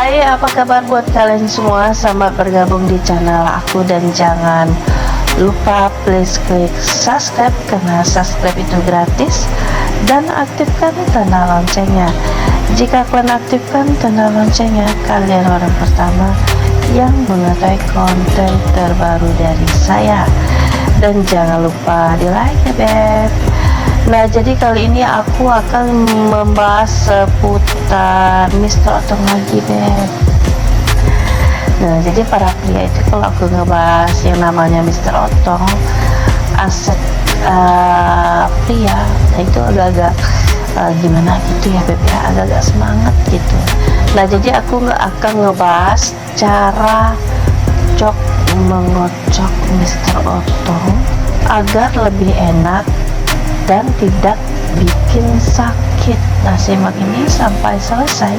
Hai, apa kabar buat kalian semua? Selamat bergabung di channel aku, dan jangan lupa please klik subscribe karena subscribe itu gratis, dan aktifkan tanda loncengnya. Jika kalian aktifkan tanda loncengnya, kalian orang pertama yang mengetahui konten terbaru dari saya. Dan jangan lupa di like ya beb. Nah, jadi kali ini aku akan membahas seputar Mr. Otong lagi beb. Nah, jadi para pria itu kalau aku ngebahas yang namanya Mr. Otong, aset pria, nah itu agak-agak gimana gitu ya beb ya, agak-agak semangat gitu. Nah, jadi aku nggak akan ngebahas cara mengocok Mr. Otong agar lebih enak dan tidak bikin sakit. Nah, simak ini sampai selesai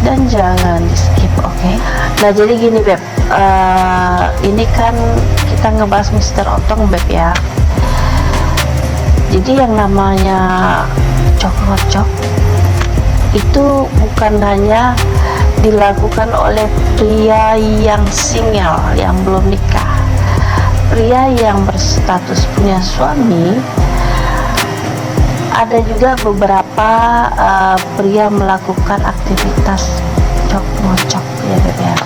dan jangan di skip, oke? Nah, jadi gini beb, ini kan kita ngebahas Mr. Otong beb ya. Jadi yang namanya ngocok itu bukan hanya dilakukan oleh pria yang single, yang belum nikah. Pria yang berstatus punya suami, ada juga beberapa pria melakukan aktivitas ngocok ya beb ya.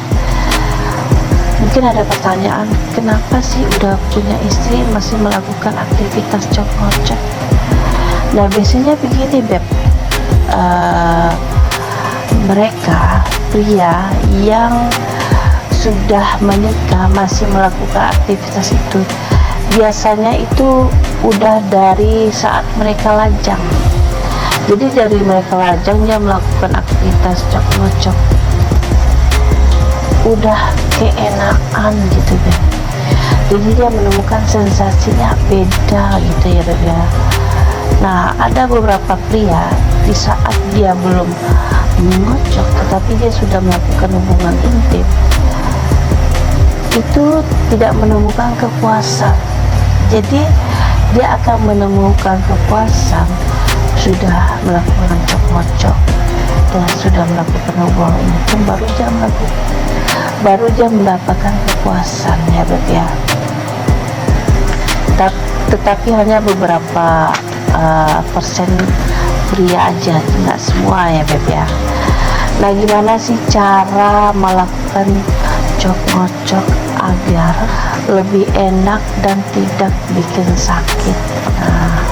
Mungkin ada pertanyaan, kenapa sih udah punya istri masih melakukan aktivitas ngocok? Nah, biasanya begini beb, mereka pria yang sudah menikah masih melakukan aktivitas itu biasanya itu udah dari saat mereka lajang. Jadi dari mereka lajang dia melakukan aktivitas ngocok, udah keenakan gitu deh. Jadi dia menemukan sensasinya beda gitu ya beb ya. Nah, ada beberapa pria di saat dia belum mengocok tetapi dia sudah melakukan hubungan intim, itu tidak menemukan kepuasan. Jadi dia akan menemukan kepuasan sudah melakukan ngocok dan sudah melakukan hubungan intim, baru dia mendapatkan kepuasan ya beb ya. Tetapi hanya beberapa persen pria aja, nggak semua ya beb ya. Nah, gimana sih cara melakukan ngocok agar lebih enak dan tidak bikin sakit? Nah,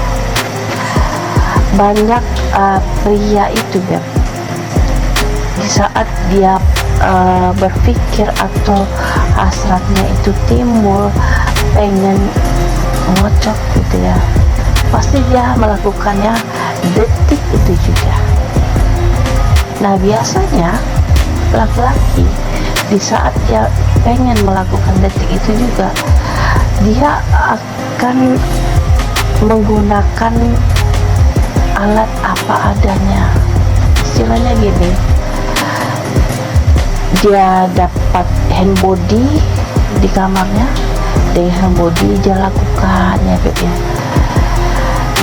banyak pria itu beb, di saat dia berpikir atau hasratnya itu timbul pengen ngocok gitu ya, pasti dia melakukannya detik itu juga. Nah, biasanya laki-laki di saat dia pengen melakukan detik itu juga, dia akan menggunakan alat apa adanya. Istilahnya gini, dia dapat hand body di kamarnya, dari hand body dia lakukan ya beb ya.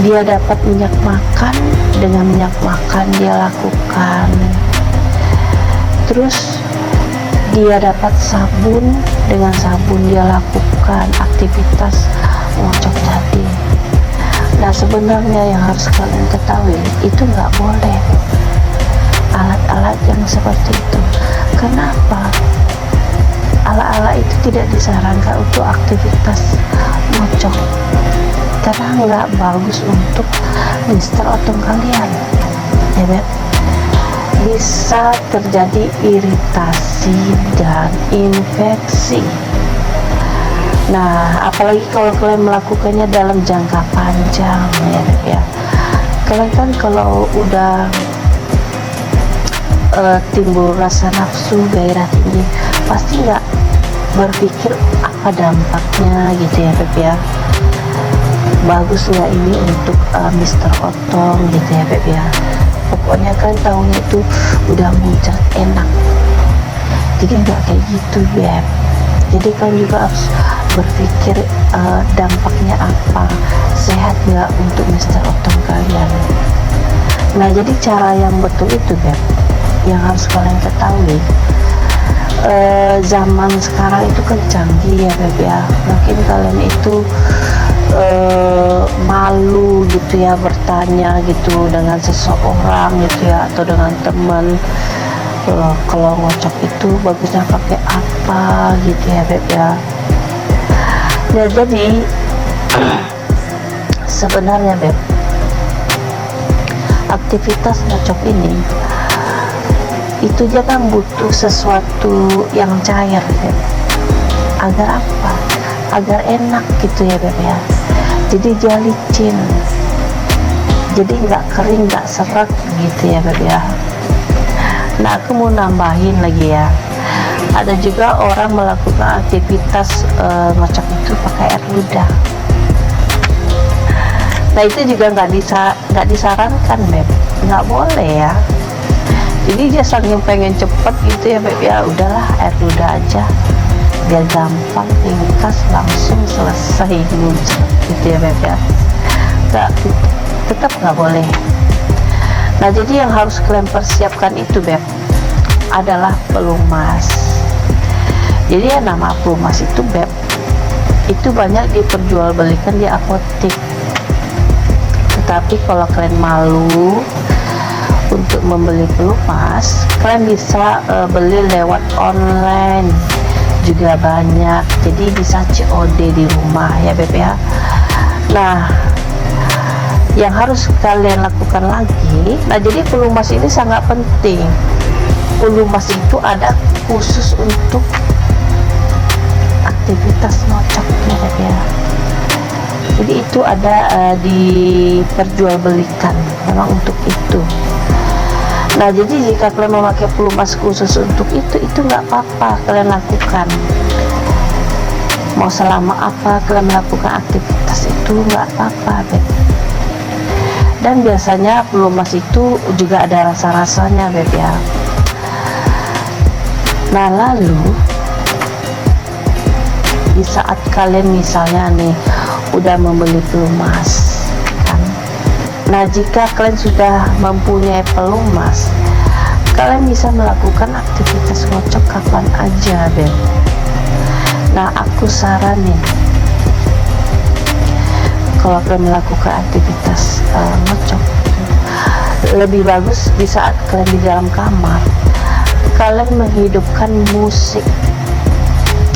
Dia dapat minyak makan, dengan minyak makan dia lakukan. Terus dia dapat sabun, dengan sabun dia lakukan aktivitas ngocok tadi. Nah, sebenarnya yang harus kalian ketahui, itu nggak boleh alat-alat yang seperti itu. Kenapa? Alat-alat itu tidak disarankan untuk aktivitas ngocok, karena nggak bagus untuk Mr. Otong kalian ya beb. Bisa terjadi iritasi dan infeksi. Nah, apalagi kalau kalian melakukannya dalam jangka panjang ya beb ya. Kalian kan kalau udah timbul rasa nafsu, gairah tinggi, pasti nggak berpikir apa dampaknya gitu ya beb ya. Bagus nggak ini untuk Mr. Otong gitu ya beb ya. Pokoknya kan tahunya itu udah muncrat enak, jadi nggak kayak gitu beb. Jadi kalian juga harus berpikir dampaknya apa, sehat nggak untuk Mr. Otong kalian. Nah, jadi cara yang betul itu beb, yang harus kalian ketahui, zaman sekarang itu kan canggih ya Beb ya. Mungkin kalian itu malu gitu ya bertanya gitu dengan seseorang gitu ya, atau dengan teman, kalau ngocok itu bagusnya pakai apa gitu ya Beb ya. Ya jadi sebenarnya Beb, aktivitas ngocok ini itu jangan butuh sesuatu yang cair Beb. Agar apa? Agar enak gitu ya Beb ya. Jadi dia licin, jadi nggak kering, nggak seret gitu ya Beb ya. Nah aku mau nambahin lagi ya, ada juga orang melakukan aktivitas ngocok itu pakai air ludah. Nah itu juga nggak disarankan Beb, nggak boleh ya. Jadi dia saking pengen cepet gitu ya Beb ya, udahlah air ludah aja biar gampang, ringkas, langsung selesai gitu ya Beb ya. Tetap nggak boleh. Nah jadi yang harus kalian persiapkan itu Beb adalah pelumas. Jadi ya nama pelumas itu Beb, itu banyak diperjualbelikan di apotek. Tetapi kalau kalian malu untuk membeli pelumas, kalian bisa beli lewat online juga banyak, jadi bisa COD di rumah ya Beb ya. Nah yang harus kalian lakukan lagi, nah jadi pelumas ini sangat penting. Pelumas itu ada khusus untuk aktivitas ngocok ya Beb ya. Jadi itu ada diperjualbelikan memang untuk itu. Nah jadi jika kalian memakai pelumas khusus untuk itu nggak apa-apa kalian lakukan. Mau selama apa kalian melakukan aktivitas itu nggak apa-apa Beb. Dan biasanya pelumas itu juga ada rasa-rasanya Beb ya. Nah lalu di saat kalian misalnya nih udah membeli pelumas kan, nah jika kalian sudah mempunyai pelumas, kalian bisa melakukan aktivitas ngocok kapan aja Beb. Nah aku saranin kalau kalian melakukan aktivitas ngocok, lebih bagus di saat kalian di dalam kamar, kalian menghidupkan musik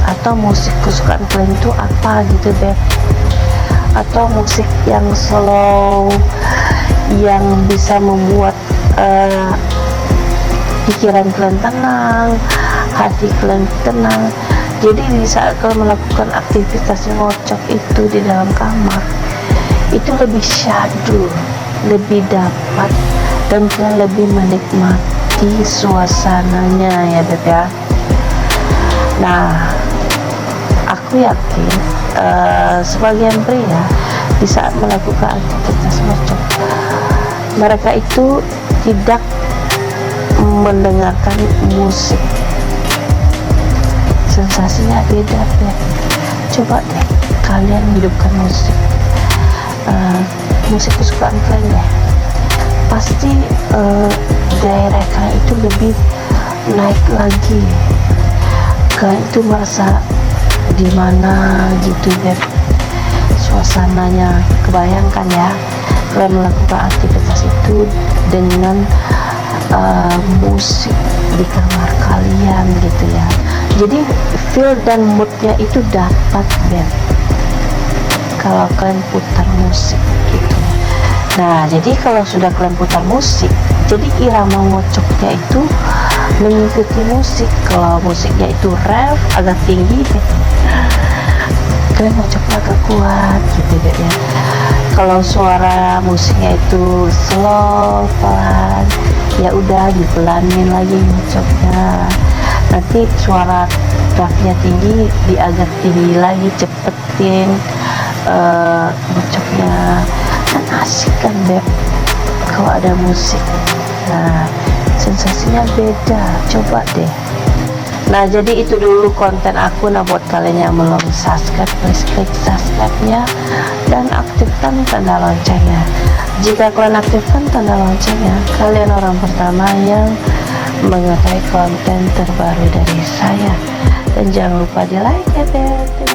atau musik kesukaan kalian itu apa gitu Beb, atau musik yang slow yang bisa membuat pikiran kalian tenang, hati kalian tenang. Jadi di saat kalian melakukan aktivitas ngocok itu di dalam kamar, itu lebih syahdu, lebih dapat, dan kalian lebih menikmati suasananya ya Beb ya. Nah aku yakin sebagian pria di saat melakukan aktivitas ngocok, mereka itu tidak mendengarkan musik, sensasinya beda Beb. Coba deh kalian hidupkan musik, musik kesukaan kalian ya, pasti gairah kalian itu lebih naik lagi. Kalian itu merasa di mana gitu Beb, suasananya. Kebayangkan ya kalian melakukan aktivitas itu dengan musik di kamar kalian gitu ya. Jadi feel dan moodnya itu dapat Beb kalau kalian putar musik gitu. Nah jadi kalau sudah kalian putar musik, jadi irama ngocoknya itu mengikuti musik. Kalau musiknya itu rap agak tinggi, kalian ngocoknya agak kuat gitu ya. Kalau suara musiknya itu slow pelan, ya udah dipelanin lagi ngocoknya. Nanti suara rapnya tinggi, agak tinggi lagi, cepetin ngocoknya. Kan asik kan Beb kalau ada musik. Nah sensasinya beda, coba deh. Nah jadi itu dulu konten aku. Nah buat kalian yang belum subscribe, please klik subscribe-nya dan aktifkan tanda loncengnya. Jika kalian aktifkan tanda loncengnya, kalian orang pertama yang mengetahui konten terbaru dari saya. Dan jangan lupa di like ya, Beb.